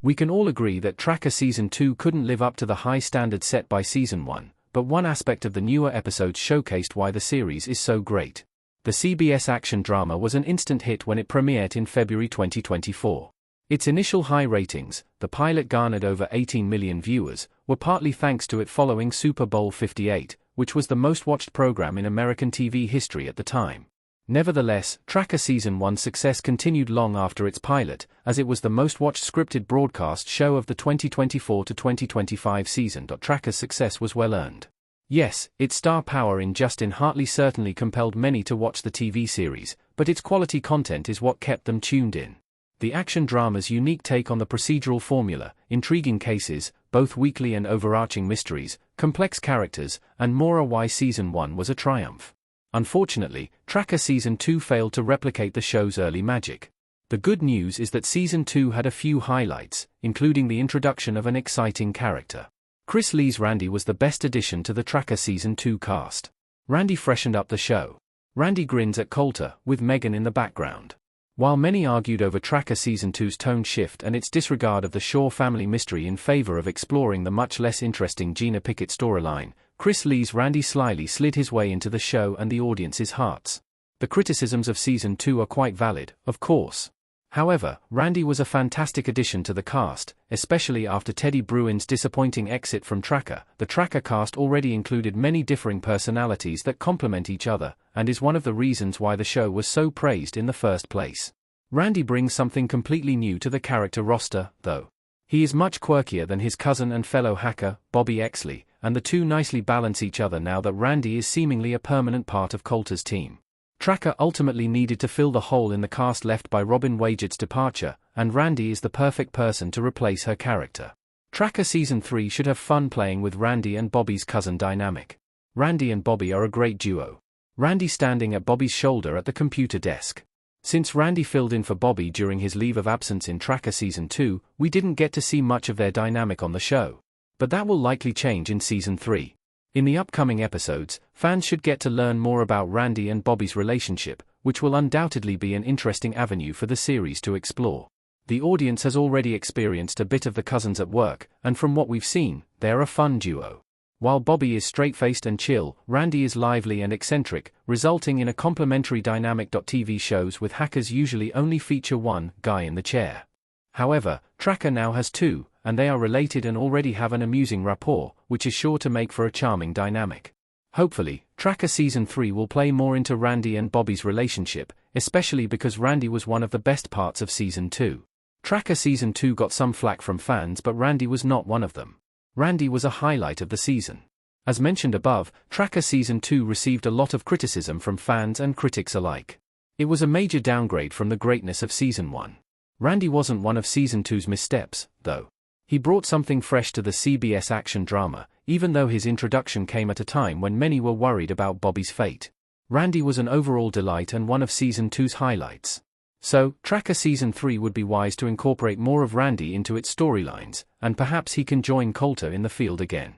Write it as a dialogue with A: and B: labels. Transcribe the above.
A: We can all agree that Tracker Season 2 couldn't live up to the high standard set by Season 1, but one aspect of the newer episodes showcased why the series is so great. The CBS action drama was an instant hit when it premiered in February 2024. Its initial high ratings, the pilot garnered over 18 million viewers, were partly thanks to it following Super Bowl 58, which was the most watched program in American TV history at the time. Nevertheless, Tracker Season 1's success continued long after its pilot, as it was the most watched scripted broadcast show of the 2024 to 2025 season. Tracker's success was well earned. Yes, its star power in Justin Hartley certainly compelled many to watch the TV series, but its quality content is what kept them tuned in. The action drama's unique take on the procedural formula, intriguing cases, both weekly and overarching mysteries, complex characters, and more are why Season 1 was a triumph. Unfortunately, Tracker Season 2 failed to replicate the show's early magic. The good news is that Season 2 had a few highlights, including the introduction of an exciting character. Chris Lee's Randy was the best addition to the Tracker Season 2 cast. Randy freshened up the show. Randy grins at Coulter, with Megan in the background. While many argued over Tracker Season 2's tone shift and its disregard of the Shaw family mystery in favor of exploring the much less interesting Gina Pickett storyline, Chris Lee's Randy slyly slid his way into the show and the audience's hearts. The criticisms of Season 2 are quite valid, of course. However, Randy was a fantastic addition to the cast, especially after Teddy Bruin's disappointing exit from Tracker. The Tracker cast already included many differing personalities that complement each other, and is one of the reasons why the show was so praised in the first place. Randy brings something completely new to the character roster, though. He is much quirkier than his cousin and fellow hacker, Bobby Exley, and the two nicely balance each other now that Randy is seemingly a permanent part of Coulter's team. Tracker ultimately needed to fill the hole in the cast left by Robin Wagett's departure, and Randy is the perfect person to replace her character. Tracker Season 3 should have fun playing with Randy and Bobby's cousin dynamic. Randy and Bobby are a great duo. Randy standing at Bobby's shoulder at the computer desk. Since Randy filled in for Bobby during his leave of absence in Tracker Season 2, we didn't get to see much of their dynamic on the show. But that will likely change in Season 3. In the upcoming episodes, fans should get to learn more about Randy and Bobby's relationship, which will undoubtedly be an interesting avenue for the series to explore. The audience has already experienced a bit of the cousins at work, and from what we've seen, they're a fun duo. While Bobby is straight-faced and chill, Randy is lively and eccentric, resulting in a complementary dynamic. TV shows with hackers usually only feature one guy in the chair. However, Tracker now has two, and they are related and already have an amusing rapport, which is sure to make for a charming dynamic. Hopefully, Tracker Season 3 will play more into Randy and Bobby's relationship, especially because Randy was one of the best parts of Season 2. Tracker Season 2 got some flack from fans, but Randy was not one of them. Randy was a highlight of the season. As mentioned above, Tracker Season 2 received a lot of criticism from fans and critics alike. It was a major downgrade from the greatness of Season 1. Randy wasn't one of Season 2's missteps, though. He brought something fresh to the CBS action drama, even though his introduction came at a time when many were worried about Bobby's fate. Randy was an overall delight and one of Season 2's highlights. So, Tracker Season 3 would be wise to incorporate more of Randy into its storylines, and perhaps he can join Coulter in the field again.